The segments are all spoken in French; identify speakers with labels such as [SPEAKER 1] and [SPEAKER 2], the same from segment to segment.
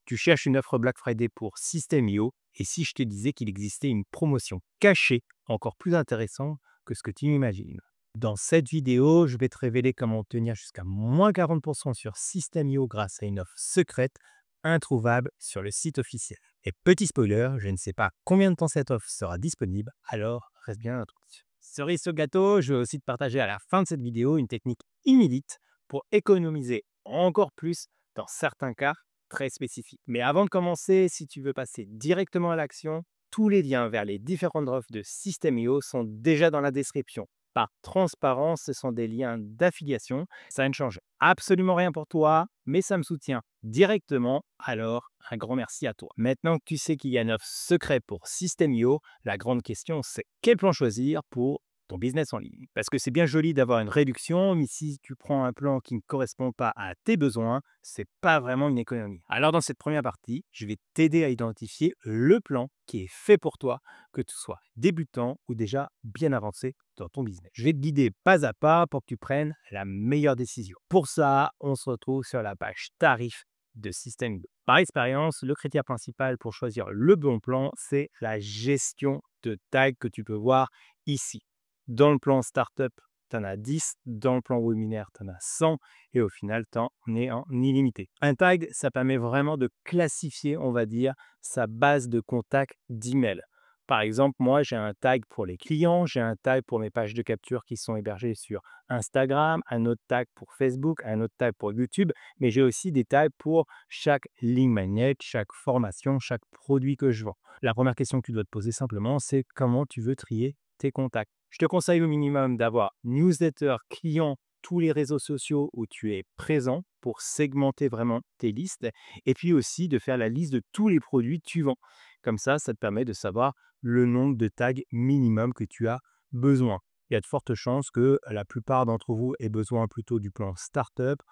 [SPEAKER 1] Tu cherches une offre Black Friday pour System.io et si je te disais qu'il existait une promotion cachée encore plus intéressante que ce que tu imagines. Dans cette vidéo, je vais te révéler comment obtenir jusqu'à moins 40% sur System.io grâce à une offre secrète introuvable sur le site officiel. Et petit spoiler, je ne sais pas combien de temps cette offre sera disponible, alors reste bien attentif. Cerise sur le gâteau, je vais aussi te partager à la fin de cette vidéo une technique inédite pour économiser encore plus dans certains cas très spécifiques. Mais avant de commencer, si tu veux passer directement à l'action, tous les liens vers les différentes offres de System.io sont déjà dans la description. Par transparence, ce sont des liens d'affiliation. Ça ne change absolument rien pour toi, mais ça me soutient directement. Alors, un grand merci à toi. Maintenant que tu sais qu'il y a une offre secrète pour System.io, la grande question, c'est quel plan choisir pour ton business en ligne. Parce que c'est bien joli d'avoir une réduction, mais si tu prends un plan qui ne correspond pas à tes besoins, c'est pas vraiment une économie. Alors dans cette première partie, je vais t'aider à identifier le plan qui est fait pour toi, que tu sois débutant ou déjà bien avancé dans ton business. Je vais te guider pas à pas pour que tu prennes la meilleure décision. Pour ça, on se retrouve sur la page tarifs de System.io. Par expérience, le critère principal pour choisir le bon plan, c'est la gestion de taille que tu peux voir ici. Dans le plan startup, tu en as 10, dans le plan webinaire, tu en as 100 et au final, tu en es en illimité. Un tag, ça permet vraiment de classifier, on va dire, sa base de contact d'email. Par exemple, moi, j'ai un tag pour les clients, j'ai un tag pour mes pages de capture qui sont hébergées sur Instagram, un autre tag pour Facebook, un autre tag pour YouTube, mais j'ai aussi des tags pour chaque ligne magnet, chaque formation, chaque produit que je vends. La première question que tu dois te poser simplement, c'est comment tu veux trier tes contacts. Je te conseille au minimum d'avoir newsletter, client, tous les réseaux sociaux où tu es présent pour segmenter vraiment tes listes et puis aussi de faire la liste de tous les produits que tu vends. Comme ça te permet de savoir le nombre de tags minimum que tu as besoin. Il y a de fortes chances que la plupart d'entre vous aient besoin plutôt du plan startup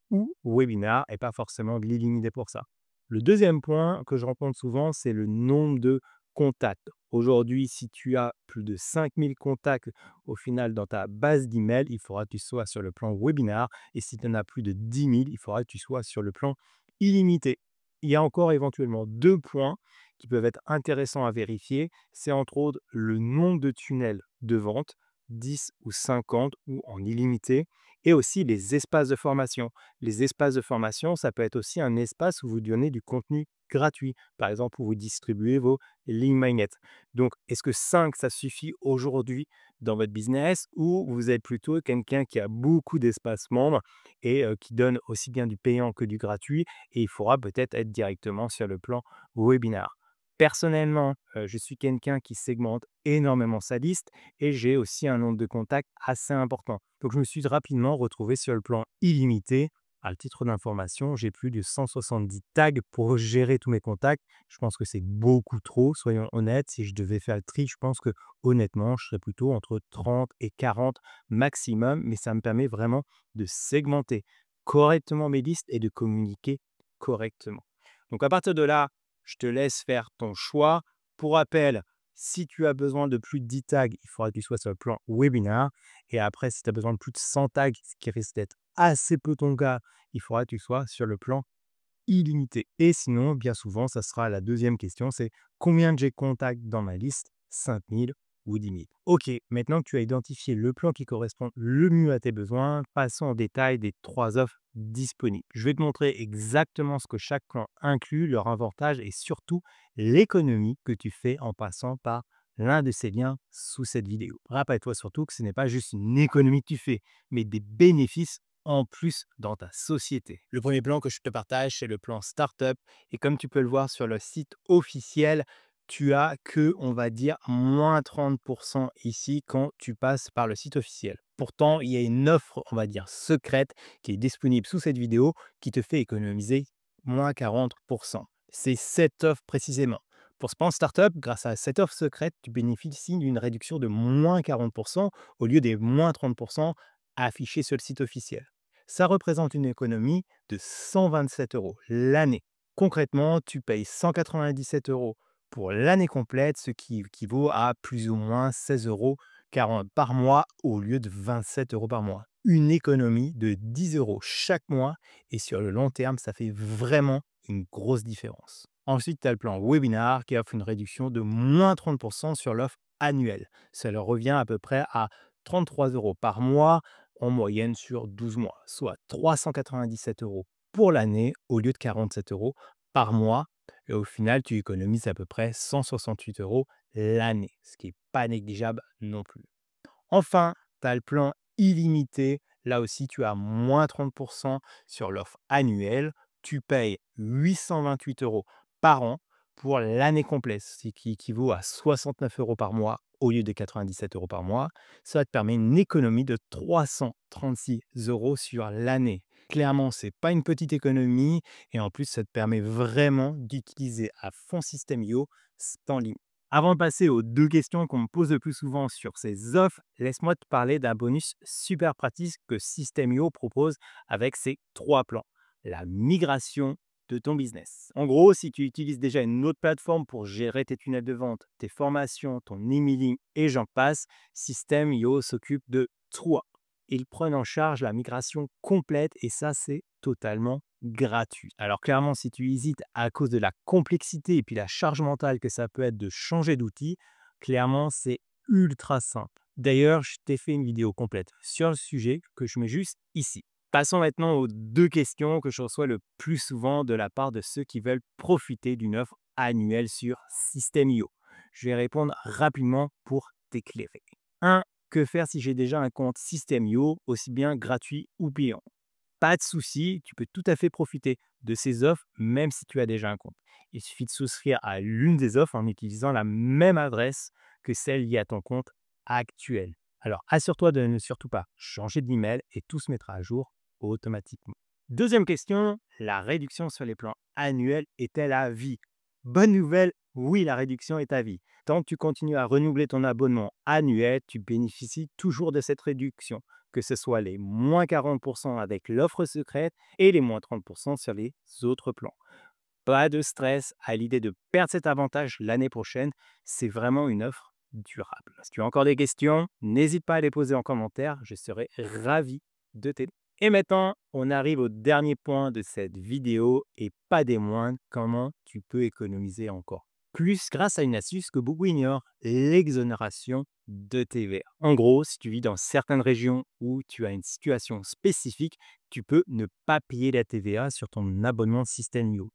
[SPEAKER 1] ou webinar et pas forcément de l'illimité pour ça. Le deuxième point que je rencontre souvent, c'est le nombre de contacts. Aujourd'hui, si tu as plus de 5000 contacts au final dans ta base d'email, il faudra que tu sois sur le plan webinar. Et si tu en as plus de 10 000, il faudra que tu sois sur le plan illimité. Il y a encore éventuellement deux points qui peuvent être intéressants à vérifier. C'est entre autres le nombre de tunnels de vente, 10 ou 50 ou en illimité, et aussi les espaces de formation. Les espaces de formation, ça peut être aussi un espace où vous donnez du contenu gratuit, par exemple où vous distribuez vos lignes magnets. Donc, est-ce que 5, ça suffit aujourd'hui dans votre business ou vous êtes plutôt quelqu'un qui a beaucoup d'espaces membres et qui donne aussi bien du payant que du gratuit et il faudra peut-être être directement sur le plan webinar. Personnellement, je suis quelqu'un qui segmente énormément sa liste et j'ai aussi un nombre de contacts assez important. Donc, je me suis rapidement retrouvé sur le plan illimité. À titre d'information, j'ai plus de 170 tags pour gérer tous mes contacts. Je pense que c'est beaucoup trop, soyons honnêtes. Si je devais faire le tri, je pense que honnêtement, je serais plutôt entre 30 et 40 maximum, mais ça me permet vraiment de segmenter correctement mes listes et de communiquer correctement. Donc à partir de là, je te laisse faire ton choix. Pour rappel, si tu as besoin de plus de 10 tags, il faudra que tu sois sur le plan webinar. Et après, si tu as besoin de plus de 100 tags, ce qui risque d'être assez peu ton cas, il faudra que tu sois sur le plan illimité. Et sinon, bien souvent, ça sera la deuxième question, c'est combien j'ai de contacts dans ma liste, 5000 ou 10 000. Ok, maintenant que tu as identifié le plan qui correspond le mieux à tes besoins, passons en détail des 3 offres disponibles. Je vais te montrer exactement ce que chaque plan inclut, leur avantage et surtout l'économie que tu fais en passant par l'un de ces liens sous cette vidéo. Rappelle-toi surtout que ce n'est pas juste une économie que tu fais, mais des bénéfices en plus dans ta société. Le premier plan que je te partage, c'est le plan Startup. Et comme tu peux le voir sur le site officiel, tu as que, on va dire, moins 30% ici quand tu passes par le site officiel. Pourtant, il y a une offre, on va dire, secrète qui est disponible sous cette vidéo qui te fait économiser moins 40%. C'est cette offre précisément. Pour ce plan Startup, grâce à cette offre secrète, tu bénéficies d'une réduction de moins 40% au lieu des moins 30% affichés sur le site officiel. Ça représente une économie de 127 € l'année. Concrètement, tu payes 197 € pour l'année complète, ce qui équivaut à plus ou moins 16,40 € par mois au lieu de 27 € par mois. Une économie de 10 € chaque mois et sur le long terme, ça fait vraiment une grosse différence. Ensuite, tu as le plan Webinar qui offre une réduction de moins 30% sur l'offre annuelle. Ça leur revient à peu près à 33 € par mois en moyenne sur 12 mois, soit 397 € pour l'année au lieu de 47 € par mois. Et au final, tu économises à peu près 168 € l'année, ce qui n'est pas négligeable non plus. Enfin, tu as le plan illimité. Là aussi, tu as moins 30% sur l'offre annuelle. Tu payes 828 € par an pour l'année complète, ce qui équivaut à 69 € par mois au lieu de 97 € par mois. Ça te permet une économie de 336 € sur l'année. Clairement, ce n'est pas une petite économie et en plus, ça te permet vraiment d'utiliser à fond System.io sans limite. Avant de passer aux 2 questions qu'on me pose le plus souvent sur ces offres, laisse-moi te parler d'un bonus super pratique que System.io propose avec ses 3 plans. La migration de ton business. En gros, si tu utilises déjà une autre plateforme pour gérer tes tunnels de vente, tes formations, ton emailing et j'en passe, System.io s'occupe de toi. Ils prennent en charge la migration complète et ça, c'est totalement gratuit. Alors clairement, si tu hésites à cause de la complexité et puis la charge mentale que ça peut être de changer d'outil, clairement, c'est ultra simple. D'ailleurs, je t'ai fait une vidéo complète sur le sujet que je mets juste ici. Passons maintenant aux 2 questions que je reçois le plus souvent de la part de ceux qui veulent profiter d'une offre annuelle sur System.io. Je vais répondre rapidement pour t'éclairer. 1. Que faire si j'ai déjà un compte System.io, aussi bien gratuit ou payant? Pas de souci, tu peux tout à fait profiter de ces offres même si tu as déjà un compte. Il suffit de souscrire à l'une des offres en utilisant la même adresse que celle liée à ton compte actuel. Alors assure-toi de ne surtout pas changer d'email et tout se mettra à jour automatiquement. Deuxième question, la réduction sur les plans annuels est-elle à vie? Bonne nouvelle, oui, la réduction est à vie. Tant que tu continues à renouveler ton abonnement annuel, tu bénéficies toujours de cette réduction, que ce soit les moins 40% avec l'offre secrète et les moins 30% sur les autres plans. Pas de stress à l'idée de perdre cet avantage l'année prochaine, c'est vraiment une offre durable. Si tu as encore des questions, n'hésite pas à les poser en commentaire, je serai ravi de t'aider. Et maintenant, on arrive au dernier point de cette vidéo et pas des moindres, comment tu peux économiser encore plus grâce à une astuce que beaucoup ignorent, l'exonération de TVA. En gros, si tu vis dans certaines régions où tu as une situation spécifique, tu peux ne pas payer la TVA sur ton abonnement System.io.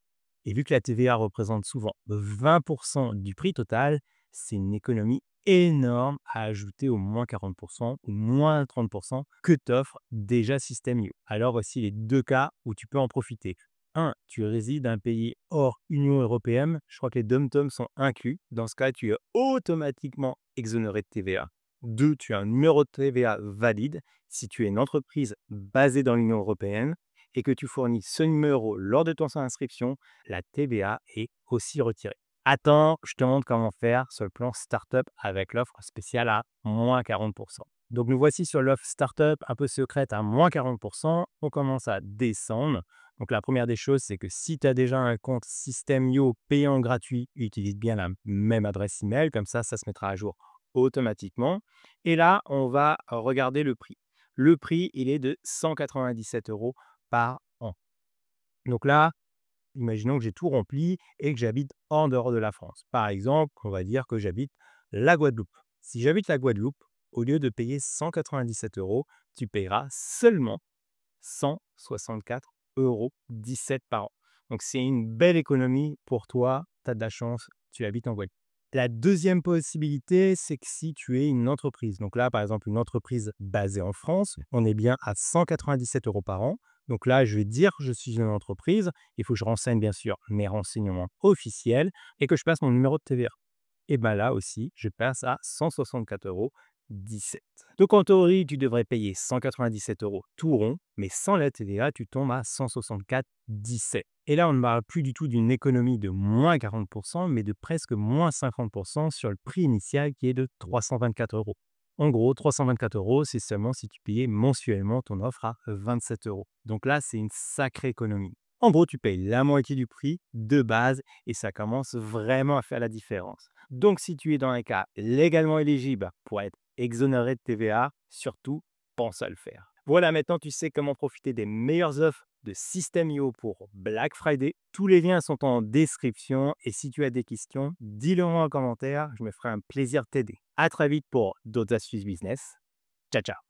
[SPEAKER 1] Et vu que la TVA représente souvent 20% du prix total, c'est une économie énorme à ajouter aux moins 40% ou moins 30% que t'offre déjà System.io. Alors voici les 2 cas où tu peux en profiter. 1. Tu résides dans un pays hors Union européenne. Je crois que les DOM-TOM sont inclus. Dans ce cas, tu es automatiquement exonéré de TVA. 2. Tu as un numéro de TVA valide si tu es une entreprise basée dans l'Union européenne et que tu fournis ce numéro lors de ton inscription, la TVA est aussi retirée. Attends, je te montre comment faire sur le plan Startup avec l'offre spéciale à moins 40%. Donc nous voici sur l'offre Startup un peu secrète à moins 40%. On commence à descendre. Donc la première des choses, c'est que si tu as déjà un compte System.io payant gratuit, utilise bien la même adresse email, comme ça se mettra à jour automatiquement. Et là, on va regarder le prix. Le prix, il est de 197 € par an. Donc là, imaginons que j'ai tout rempli et que j'habite en dehors de la France. Par exemple, on va dire que j'habite la Guadeloupe. Si j'habite la Guadeloupe, au lieu de payer 197 €, tu payeras seulement 164,17 € par an. Donc, c'est une belle économie pour toi. Tu as de la chance, tu habites en Guadeloupe. La deuxième possibilité, c'est que si tu es une entreprise, donc là, par exemple, une entreprise basée en France, on est bien à 197 € par an. Donc là, je vais dire que je suis une entreprise. Il faut que je renseigne, bien sûr, mes renseignements officiels et que je passe mon numéro de TVA. Et bien là aussi, je passe à 164,17 €. Donc en théorie, tu devrais payer 197 € tout rond, mais sans la TVA, tu tombes à 164,17 €. Et là, on ne parle plus du tout d'une économie de moins 40%, mais de presque moins 50% sur le prix initial qui est de 324 €. En gros, 324 €, c'est seulement si tu payais mensuellement ton offre à 27 €. Donc là, c'est une sacrée économie. En gros, tu payes la moitié du prix de base et ça commence vraiment à faire la différence. Donc, si tu es dans un cas légalement éligible pour être exonéré de TVA, surtout, pense à le faire. Voilà, maintenant tu sais comment profiter des meilleures offres de System.io pour Black Friday. Tous les liens sont en description et si tu as des questions, dis-le-moi en commentaire, je me ferai un plaisir de t'aider. À très vite pour d'autres astuces business. Ciao, ciao.